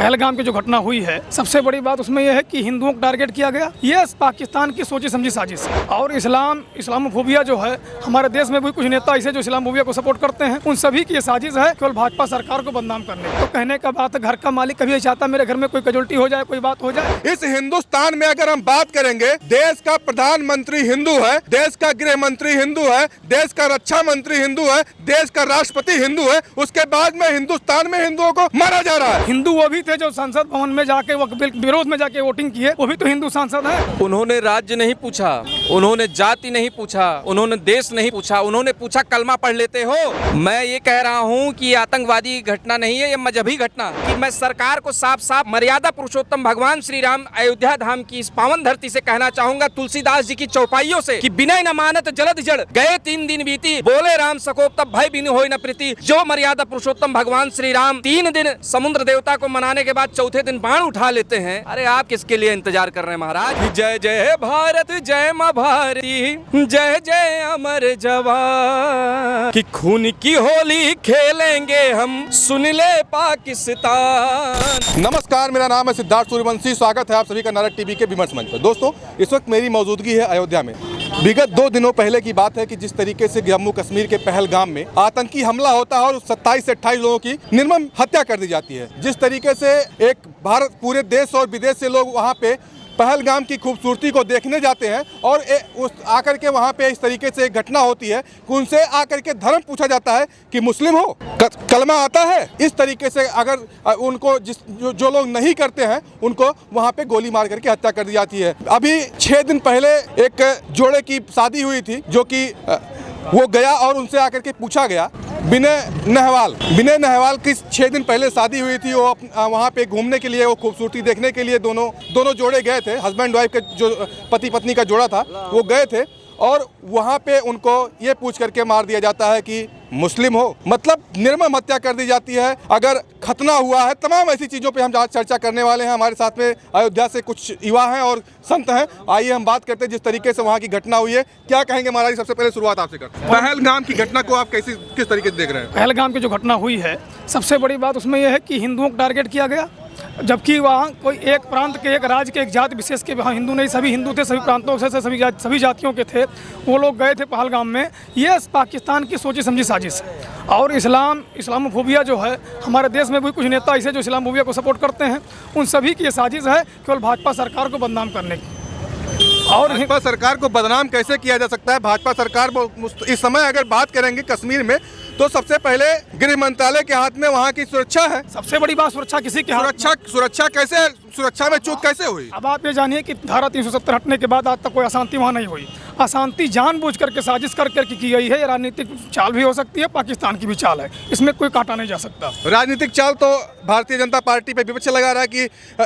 पहलगाम की जो घटना हुई है, सबसे बड़ी बात उसमें यह है कि हिंदुओं को टारगेट किया गया। ये पाकिस्तान की सोची समझी साजिश है। और इस्लामोफोबिया जो है, हमारे देश में भी कुछ नेता ऐसे जो इस्लामोफोबिया को सपोर्ट करते हैं, उन सभी की ये साजिश है केवल भाजपा सरकार को बदनाम करने। तो कहने का बात है, घर का मालिक कभी चाहता मेरे घर में कोई कैजुअल्टी हो जाए, कोई बात हो जाए। इस हिंदुस्तान में अगर हम बात करेंगे, देश का प्रधानमंत्री हिंदू है, देश का गृह मंत्री हिंदू है, देश का रक्षा मंत्री हिंदू है, देश का राष्ट्रपति हिंदू है, उसके बाद में हिंदुस्तान में हिंदुओं को मारा जा रहा है। हिंदू वो भी थे जो संसद भवन में जाके वो विरोध में जाके वोटिंग किए, वो भी तो हिंदू सांसद हैं। उन्होंने राज्य नहीं पूछा, उन्होंने जाति नहीं पूछा, उन्होंने देश नहीं पूछा, उन्होंने पूछा कलमा पढ़ लेते हो। मैं ये कह रहा हूँ कि आतंकवादी घटना नहीं है, ये मजहबी घटना कि मैं सरकार को साफ साफ मर्यादा पुरुषोत्तम भगवान श्री राम अयोध्या धाम की इस पावन धरती से कहना चाहूंगा, तुलसीदास जी की चौपाइयों से, कि बिना न मानत जलद जड़ गए 3 दिन बीती, बोले राम सकोप तब भय बिनु होय न प्रीति। जो मर्यादा पुरुषोत्तम भगवान श्री राम 3 दिन समुद्र देवता को मनाने के बाद चौथे दिन बाण उठा लेते हैं, अरे आप किसके लिए इंतजार कर रहे हैं महाराज? जय जय भारत, जय माँ भारती, जय जय अमर जवान, कि खून की होली खेलेंगे हम, सुन ले पाकिस्तान। नमस्कार, मेरा नाम है सिद्धार्थ सूर्यवंशी। स्वागत है आप सभी का नारद टीवी के विमर्श मंच पर। दोस्तों, इस वक्त मेरी मौजूदगी है अयोध्या में। विगत 2 दिनों पहले की बात है कि जिस तरीके से जम्मू कश्मीर के पहलगाम में आतंकी हमला होता है और 27 से 28 लोगों की निर्मम हत्या कर दी जाती है, जिस तरीके से एक भारत पूरे देश और विदेश से लोग वहां पे पहलगाम की खूबसूरती को देखने जाते हैं और उस आकर के वहाँ पे इस तरीके से एक घटना होती है कि उनसे आकर के धर्म पूछा जाता है कि मुस्लिम हो, कलमा आता है। इस तरीके से अगर उनको जो लोग नहीं करते हैं, उनको वहाँ पे गोली मार करके हत्या कर दी जाती है। अभी 6 दिन पहले एक जोड़े की शादी हुई थी, जो कि वो गया और उनसे आकर के पूछा गया। विनय नेहवाल की 6 दिन पहले शादी हुई थी। वो वहाँ पे घूमने के लिए, वो खूबसूरती देखने के लिए दोनों जोड़े गए थे। हस्बैंड वाइफ के जो पति पत्नी का जोड़ा था, वो गए थे और वहाँ पे उनको ये पूछ करके मार दिया जाता है कि मुस्लिम हो, मतलब निर्मम हत्या कर दी जाती है। अगर खतना हुआ है, तमाम ऐसी चीज़ों पे हम आज चर्चा करने वाले हैं। हमारे साथ में अयोध्या से कुछ युवा हैं और संत हैं। आइए हम बात करते हैं जिस तरीके से वहाँ की घटना हुई है। क्या कहेंगे महाराज? सबसे पहले शुरुआत आपसे करते हैं। पहलगाम की घटना को आप किस तरीके से देख रहे हैं? पहलगाम की जो घटना हुई है, सबसे बड़ी बात उसमें यह है कि हिंदुओं को टारगेट किया गया, जबकि वहाँ कोई एक प्रांत के, एक राज्य के, एक जाति विशेष के वहाँ हिंदू नहीं, सभी हिंदू थे, सभी प्रांतों से सभी जातियों के थे। वो लोग गए थे पहलगाम में। ये पाकिस्तान की सोची समझी साजिश है। और इस्लामोफोबिया जो है, हमारे देश में भी कुछ नेता ऐसे जो इस्लामोफोबिया को सपोर्ट करते हैं, उन सभी की ये साजिश है केवल भाजपा सरकार को बदनाम करने की। और भाजपा सरकार को बदनाम कैसे किया जा सकता है? भाजपा सरकार इस समय अगर बात करेंगे कश्मीर में, तो सबसे पहले गृह मंत्रालय के हाथ में वहाँ की सुरक्षा है। सबसे बड़ी बात सुरक्षा किसी के हाथ। सुरक्षा में चूक कैसे हुई? अब आप ये जानिए कि धारा 370 हटने के बाद आज तक कोई अशांति वहाँ नहीं हुई। अशांति जानबूझ करके साजिश करके की गई है। ये राजनीतिक चाल भी हो सकती है, पाकिस्तान की भी चाल है, इसमें कोई काटा नहीं जा सकता। राजनीतिक चाल तो भारतीय जनता पार्टी पे विपक्ष लगा रहा है कि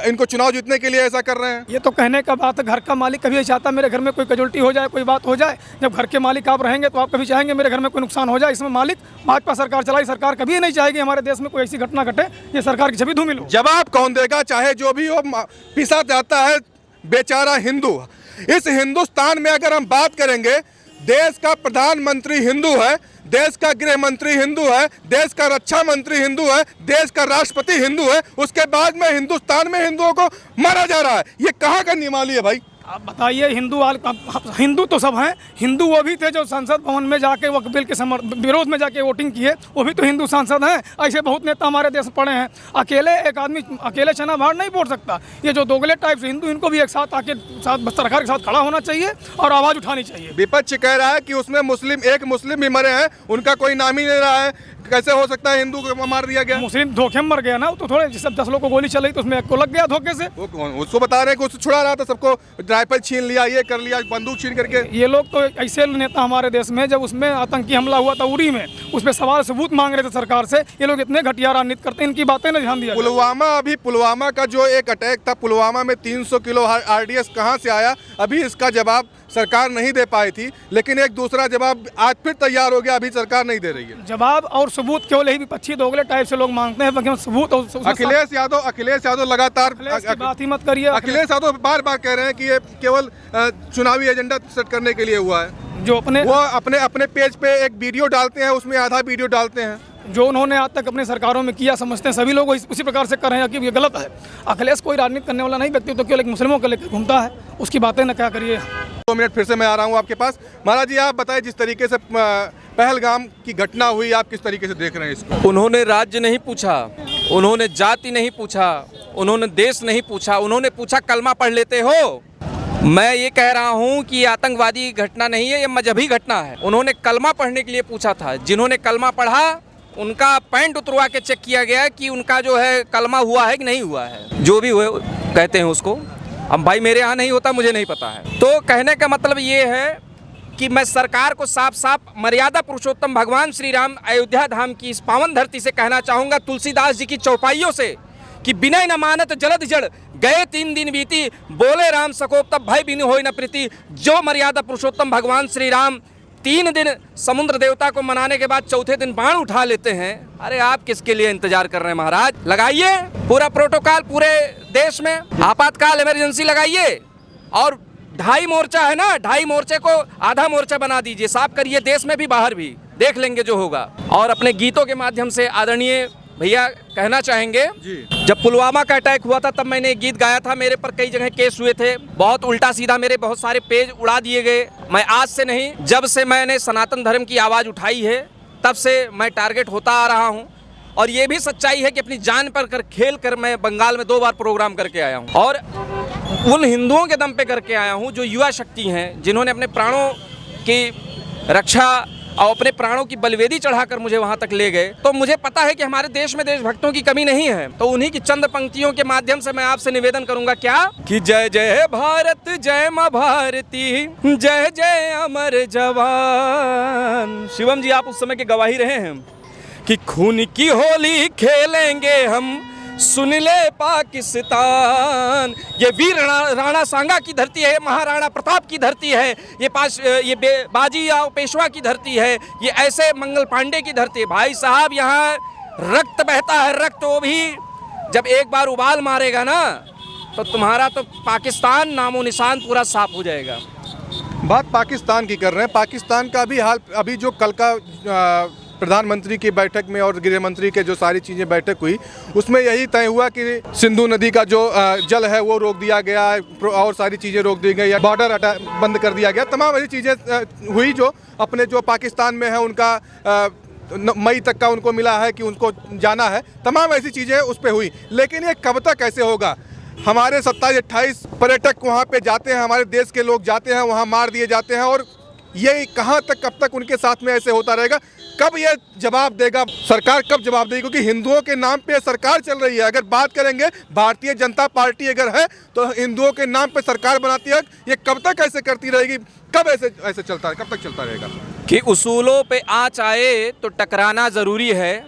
इनको चुनाव जीतने के लिए ऐसा कर रहे हैं। ये तो कहने का बात है, घर का मालिक कभी चाहता मेरे घर में कोई कैजुअल्टी हो जाए, कोई बात हो जाए। जब घर के मालिक आप रहेंगे तो आप कभी चाहेंगे मेरे घर में कोई नुकसान हो जाए। इसमें मालिक भाजपा सरकार चलाई, सरकार कभी नहीं चाहेगी हमारे देश में कोई ऐसी घटना घटे, ये सरकार की छवि धूमिल हो। जवाब कौन देगा? चाहे जो भी हो, पिसा जाता है बेचारा हिंदू। इस हिंदुस्तान में अगर हम बात करेंगे, देश का प्रधानमंत्री हिंदू है, देश का गृह मंत्री हिंदू है, देश का रक्षा मंत्री हिंदू है, देश का राष्ट्रपति हिंदू है, उसके बाद में हिंदुस्तान में हिंदुओं को मारा जा रहा है। ये कहाँ का नियमावली है भाई? आप बताइए। हिंदू तो सब हैं। हिंदू वो भी थे जो संसद भवन में जाके वो बिल के विरोध में जाके वोटिंग किए, वो भी तो हिंदू सांसद हैं। ऐसे बहुत नेता हमारे देश में पड़े हैं। अकेले एक आदमी अकेले चना भाड़ नहीं फोड़ सकता। ये जो दोगले टाइप से हिंदू, इनको भी एक साथ आके सरकार के साथ खड़ा होना चाहिए और आवाज़ उठानी चाहिए। विपक्ष कह रहा है कि उसमें एक मुस्लिम भी मरे हैं, उनका कोई नाम ही नहीं रहा है। कैसे हो सकता है हिंदू को मार दिया गया? मुस्लिम धोखे में मर गया ना, तो थोड़े सब 10 लोगों को गोली चलाई तो उसमें एक को लग गया धोखे से। उसको बता रहे हैं कि उसको छुड़ा रहा था, सबको राइफल छीन लिया, ये कर लिया, बंदूक छीन करके। ये लोग तो ऐसे नेता हमारे देश में, जब उसमें आतंकी हमला हुआ था उरी में, उसमें सवाल सबूत मांग रहे थे सरकार से। ये लोग इतने घटिया राजनीति करते हैं, इनकी बातें ना ध्यान दिया। पुलवामा का जो एक अटैक था, पुलवामा में 300 किलो RDS कहाँ से आया? अभी इसका जवाब सरकार नहीं दे पाई थी, लेकिन एक दूसरा जवाब आज फिर तैयार हो गया, अभी सरकार नहीं दे रही है। जवाब और सबूत केवल यही विपक्षी दोगले टाइप से लोग मांगते हैं, सबूत और अखिलेश यादव लगातार बात ही मत करिए। अखिलेश यादव बार बार कह रहे हैं कि ये केवल चुनावी एजेंडा सेट करने के लिए हुआ है। जो अपने पेज पे एक वीडियो डालते हैं, उसमें आधा वीडियो डालते हैं। जो उन्होंने आज तक अपने सरकारों में किया समझते हैं सभी लोग उसी प्रकार से कर रहे हैं कि ये गलत है। अखिलेश कोई राजनीति करने वाला नहीं व्यक्ति, तो केवल एक मुस्लिमों को लेकर घूमता है, उसकी बातें न क्या करिए। 2 मिनट फिर से मैं आ रहा हूँ आपके पास। महाराज जी, आप बताएं, जिस तरीके से पहलगाम की घटना हुई, आप किस तरीके से देख रहे हैं इसको? उन्होंने राज्य नहीं पूछा, उन्होंने जाति नहीं पूछा, उन्होंने देश नहीं पूछा, उन्होंने पूछा कलमा पढ़ लेते हो। मैं ये कह रहा हूँ कि आतंकवादी घटना नहीं है, ये मजहबी घटना है। उन्होंने कलमा पढ़ने के लिए पूछा था। जिन्होंने कलमा पढ़ा उनका पैंट उतरवा के चेक किया गया कि उनका जो है कलमा हुआ है कि नहीं हुआ है, जो भी हुए कहते हैं उसको। अब भाई मेरे यहाँ नहीं होता, मुझे नहीं पता है। तो कहने का मतलब ये है कि मैं सरकार को साफ साफ मर्यादा पुरुषोत्तम भगवान श्री राम अयोध्या धाम की इस पावन धरती से कहना चाहूँगा, तुलसीदास जी की चौपाइयों से, कि बिनय न मानत जलद जड़ गए 3 दिन बीती, बोले राम सकोप तब भय बिनु होय न प्रीति। जो मर्यादा पुरुषोत्तम भगवान श्री राम 3 दिन समुद्र देवता को मनाने के बाद चौथे दिन बाण उठा लेते हैं, अरे आप किसके लिए इंतजार कर रहे हैं महाराज? लगाइए पूरा प्रोटोकॉल, पूरे देश में आपातकाल इमरजेंसी लगाइए, और 2.5 मोर्चा है ना, 2.5 मोर्चे को आधा मोर्चा बना दीजिए, साफ करिए देश में भी बाहर भी, देख लेंगे जो होगा। और अपने गीतों के माध्यम से आदरणीय भैया कहना चाहेंगे जी। जब पुलवामा का अटैक हुआ था तब मैंने एक गीत गाया था, मेरे पर कई जगह केस हुए थे, बहुत उल्टा सीधा मेरे बहुत सारे पेज उड़ा दिए गए। मैं आज से नहीं, जब से मैंने सनातन धर्म की आवाज़ उठाई है तब से मैं टारगेट होता आ रहा हूँ। और ये भी सच्चाई है कि अपनी जान पर खेल कर मैं बंगाल में 2 बार प्रोग्राम करके आया हूँ, और उन हिंदुओं के दम पे करके आया हूँ जो युवा शक्ति हैं, जिन्होंने अपने प्राणों की रक्षा और अपने प्राणों की बलिवेदी चढ़ाकर मुझे वहां तक ले गए। तो मुझे पता है कि हमारे देश में देशभक्तों की कमी नहीं है। तो उन्हीं की चंद पंक्तियों के माध्यम से मैं आपसे निवेदन करूंगा क्या, कि जय जय भारत जय मां भारती, जय जय अमर जवान। शिवम जी, आप उस समय के गवाही रहे हैं कि खून की होली खेलेंगे हम, सुन ले पाकिस्तान। ये वीर राणा सांगा की धरती है, महाराणा प्रताप की धरती है, ये बाजीराव पेशवा की धरती है, ये ऐसे मंगल पांडे की धरती है। भाई साहब, यहाँ रक्त बहता है, रक्त। वो भी जब एक बार उबाल मारेगा ना, तो तुम्हारा तो पाकिस्तान नामो निशान पूरा साफ हो जाएगा। बात पाकिस्तान की कर रहे हैं। पाकिस्तान का भी हाल, अभी जो कल का प्रधानमंत्री की बैठक में और गृह मंत्री के जो सारी चीज़ें बैठक हुई, उसमें यही तय हुआ कि सिंधु नदी का जो जल है वो रोक दिया गया, और सारी चीज़ें रोक दी गई, या बॉर्डर बंद कर दिया गया। तमाम ऐसी चीज़ें हुई जो अपने जो पाकिस्तान में है उनका मई तक का उनको मिला है कि उनको जाना है। तमाम ऐसी चीज़ें उस पर हुई, लेकिन ये कब तक ऐसे होगा? हमारे 27-28 पर्यटक वहाँ पे जाते हैं, हमारे देश के लोग जाते हैं, वहाँ मार दिए जाते हैं, और ये कहाँ तक, कब तक उनके साथ में ऐसे होता रहेगा? कब ये जवाब देगा सरकार, कब जवाब देगी? क्योंकि हिंदुओं के नाम पे सरकार चल रही है। अगर बात करेंगे भारतीय जनता पार्टी अगर है तो हिंदुओं के नाम पे सरकार बनाती है। ये कब तक ऐसे करती रहेगी? कब ऐसे चलता है? कब तक चलता रहेगा? कि उसूलों पे आँच आए तो टकराना ज़रूरी है,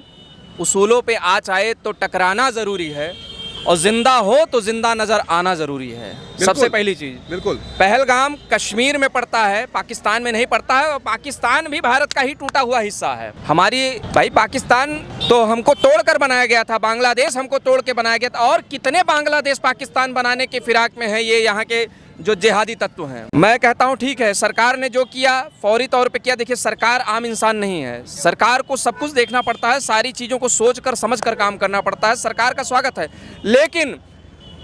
उसूलों पे आँच आए तो टकराना ज़रूरी है, और जिंदा हो तो जिंदा नजर आना जरूरी है। सबसे पहली चीज, बिल्कुल। पहलगाम कश्मीर में पड़ता है, पाकिस्तान में नहीं पड़ता है, और पाकिस्तान भी भारत का ही टूटा हुआ हिस्सा है। हमारी भाई पाकिस्तान तो हमको तोड़कर बनाया गया था, बांग्लादेश हमको तोड़ के बनाया गया था, और कितने बांग्लादेश पाकिस्तान बनाने के फिराक में है ये यहाँ के जो जिहादी तत्व हैं। मैं कहता हूँ ठीक है, सरकार ने जो किया फौरी तौर पे किया। देखिए, सरकार आम इंसान नहीं है, सरकार को सब कुछ देखना पड़ता है, सारी चीज़ों को सोच कर समझ कर काम करना पड़ता है। सरकार का स्वागत है, लेकिन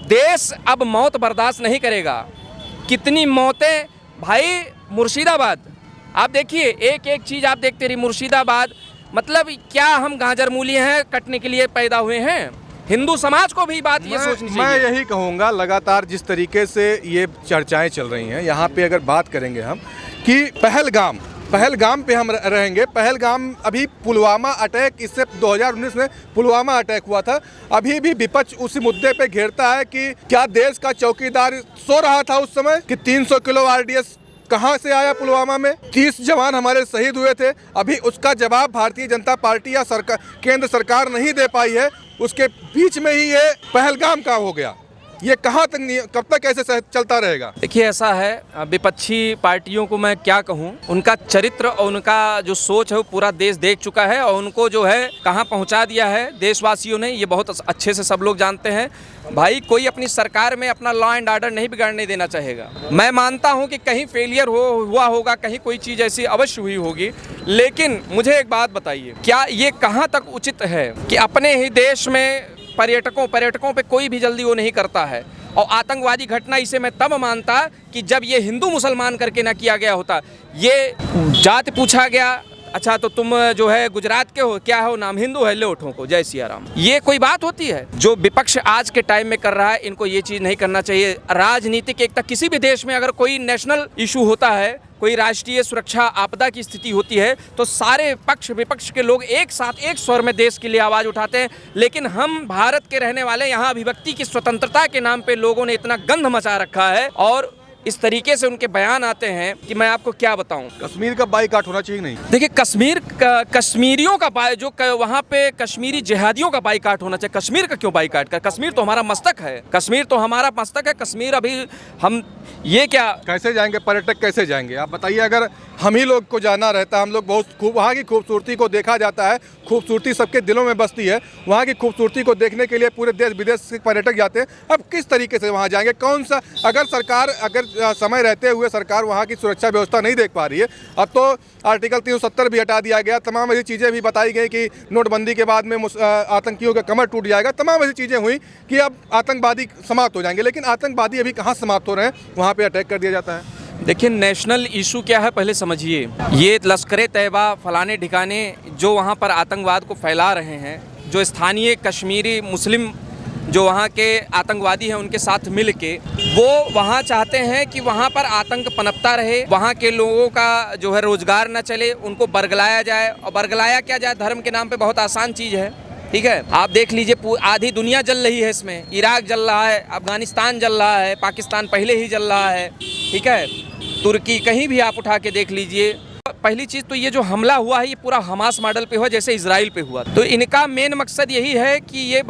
देश अब मौत बर्दाश्त नहीं करेगा। कितनी मौतें भाई, मुर्शिदाबाद आप देखिए, एक एक चीज़ आप देखते रहिए। मुर्शिदाबाद मतलब क्या हम गाजर मूली हैं, कटने के लिए पैदा हुए हैं? हिंदू समाज को भी बात ये सोचनी चाहिए। मैं यही कहूँगा, लगातार जिस तरीके से ये चर्चाएं चल रही हैं, यहाँ पे अगर बात करेंगे हम कि पहलगाम पे हम रहेंगे। पहलगाम, अभी पुलवामा अटैक, इससे 2019 में पुलवामा अटैक हुआ था। अभी भी विपक्ष उसी मुद्दे पे घेरता है कि क्या देश का चौकीदार सो रहा था उस समय, कि 300 किलो RDS कहाँ से आया पुलवामा में? 30 जवान हमारे शहीद हुए थे। अभी उसका जवाब भारतीय जनता पार्टी या केंद्र सरकार नहीं दे पाई है। उसके बीच में ही ये पहलगाम का हो गया। ये कहाँ तक कब तक ऐसे चलता रहेगा? देखिए ऐसा है, विपक्षी पार्टियों को मैं क्या कहूं, उनका चरित्र और उनका जो सोच है वो पूरा देश देख चुका है और उनको जो है कहां पहुंचा दिया है देशवासियों ने, ये बहुत अच्छे से सब लोग जानते हैं। भाई कोई अपनी सरकार में अपना लॉ एंड ऑर्डर नहीं बिगाड़ने देना चाहेगा। मैं मानता हूं कि कहीं फेलियर हुआ होगा, कहीं कोई चीज़ ऐसी अवश्य हुई होगी, लेकिन मुझे एक बात बताइए, क्या ये कहाँ तक उचित है कि अपने ही देश में पर्यटकों पे कोई भी जल्दी वो नहीं करता है। और आतंकवादी घटना इसे मैं तब मानता कि जब ये हिंदू मुसलमान करके ना किया गया होता। ये जात पूछा गया, अच्छा तो तुम जो है गुजरात के हो, क्या हो नाम, हिंदू है, ले उठो को जय सिया राम। ये कोई बात होती है? जो विपक्ष आज के टाइम में कर रहा है, इनको ये चीज़ नहीं करना चाहिए। राजनीतिक एकता, किसी भी देश में अगर कोई नेशनल इशू होता है, कोई राष्ट्रीय सुरक्षा आपदा की स्थिति होती है, तो सारे पक्ष विपक्ष के लोग एक साथ एक स्वर में देश के लिए आवाज़ उठाते हैं। लेकिन हम भारत के रहने वाले यहाँ अभिव्यक्ति की स्वतंत्रता के नाम पे लोगों ने इतना गंध मचा रखा है और इस तरीके से उनके बयान आते हैं कि मैं आपको क्या बताऊं। कश्मीर का बाइकाट होना चाहिए नहीं? देखिए कश्मीरियों का जो वहाँ पे कश्मीरी जिहादियों का बाइकाट होना चाहिए। कश्मीर का क्यों बाइकाट कर? कश्मीर तो हमारा मस्तक है, कश्मीर तो हमारा मस्तक है। कश्मीर अभी हम ये क्या कैसे जाएंगे, पर्यटक कैसे जाएंगे आप बताइए? अगर हम ही लोग को जाना रहता, हम लोग बहुत वहाँ की खूबसूरती को देखा जाता है, खूबसूरती सबके दिलों में बसती है, वहाँ की खूबसूरती को देखने के लिए पूरे देश विदेश से पर्यटक जाते हैं। अब किस तरीके से वहाँ जाएंगे? कौन सा, अगर समय रहते हुए सरकार वहाँ की सुरक्षा व्यवस्था नहीं देख पा रही है, अब तो आर्टिकल 370 भी हटा दिया गया, तमाम ऐसी चीज़ें भी बताई गई कि नोटबंदी के बाद में आतंकियों का कमर टूट जाएगा, तमाम ऐसी चीज़ें हुई कि अब आतंकवादी समाप्त हो जाएंगे। लेकिन आतंकवादी अभी कहाँ समाप्त हो रहे हैं? वहाँ पर अटैक कर दिया जाता है। देखिए नेशनल इशू क्या है पहले समझिए। ये लश्कर तैयबा फलाने ठिकाने जो वहाँ पर आतंकवाद को फैला रहे हैं, जो स्थानीय कश्मीरी मुस्लिम जो वहाँ के आतंकवादी हैं उनके साथ मिल के वो वहाँ चाहते हैं कि वहाँ पर आतंक पनपता रहे, वहाँ के लोगों का जो है रोजगार न चले, उनको बरगलाया जाए। और बरगलाया क्या जाए? धर्म के नाम पे बहुत आसान चीज़ है, ठीक है। आप देख लीजिए आधी दुनिया जल रही है इसमें, इराक जल रहा है, अफगानिस्तान जल रहा है, पाकिस्तान पहले ही जल रहा है, ठीक है, तुर्की, कहीं भी आप उठा के देख लीजिए। पहली चीज़ तो ये जो हमला हुआ है ये पूरा हमास मॉडल पे हुआ, जैसे इजराइल पे हुआ। तो इनका मेन मकसद यही है कि ये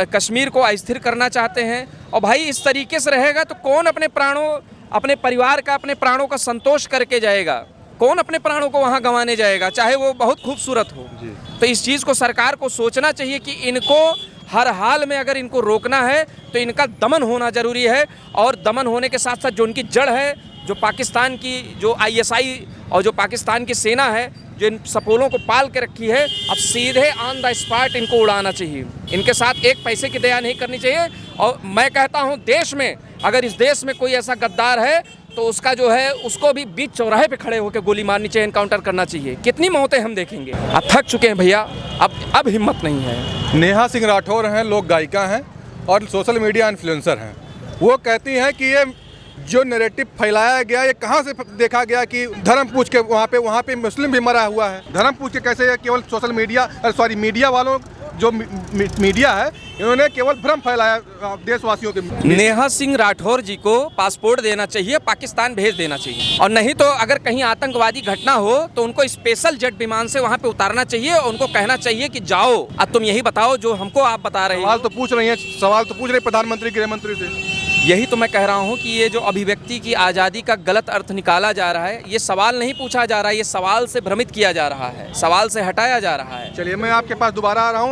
कश्मीर को अस्थिर करना चाहते हैं। और भाई इस तरीके से रहेगा तो कौन अपने परिवार का, अपने प्राणों का संतोष करके जाएगा? कौन अपने प्राणों को वहाँ गंवाने जाएगा, चाहे वो बहुत खूबसूरत हो? तो इस चीज़ को सरकार को सोचना चाहिए कि इनको हर हाल में अगर इनको रोकना है तो इनका दमन होना ज़रूरी है। और दमन होने के साथ साथ जो उनकी जड़ है, जो पाकिस्तान की जो ISI और जो पाकिस्तान की सेना है, जो इन सपोलों को पाल के रखी है, अब सीधे ऑन द स्पॉट इनको उड़ाना चाहिए। इनके साथ एक पैसे की दया नहीं करनी चाहिए। और मैं कहता हूँ देश में अगर इस देश में कोई ऐसा गद्दार है तो उसका जो है उसको भी बीच चौराहे पे खड़े होकर गोली मारनी चाहिए, एनकाउंटर करना चाहिए। कितनी मौतें हम देखेंगे? अब थक चुके हैं भैया, अब हिम्मत नहीं है। नेहा सिंह राठौर हैं, लोक गायिका हैं और सोशल मीडिया इन्फ्लुएंसर हैं। वो कहती हैं कि ये जो नैरेटिव फैलाया गया, ये कहाँ से देखा गया कि धर्म पूछ के वहाँ पे मुस्लिम भी मरा हुआ है? धर्म पूछ के कैसे? केवल सोशल मीडिया मीडिया वालों, जो मीडिया है, इन्होंने केवल भ्रम फैलाया देशवासियों के। नेहा सिंह राठौर जी को पासपोर्ट देना चाहिए, पाकिस्तान भेज देना चाहिए। और नहीं तो अगर कहीं आतंकवादी घटना हो तो उनको स्पेशल जेट विमान से वहाँ पे उतारना चाहिए और उनको कहना चाहिए कि जाओ, अब तुम यही बताओ जो हमको आप बता रहे हैं। सवाल तो पूछ रहे प्रधानमंत्री, गृह मंत्री से। यही तो मैं कह रहा हूँ कि ये जो अभिव्यक्ति की आज़ादी का गलत अर्थ निकाला जा रहा है, ये सवाल नहीं पूछा जा रहा है, ये सवाल से भ्रमित किया जा रहा है, सवाल से हटाया जा रहा है। चलिए मैं आपके पास दोबारा आ रहा हूँ।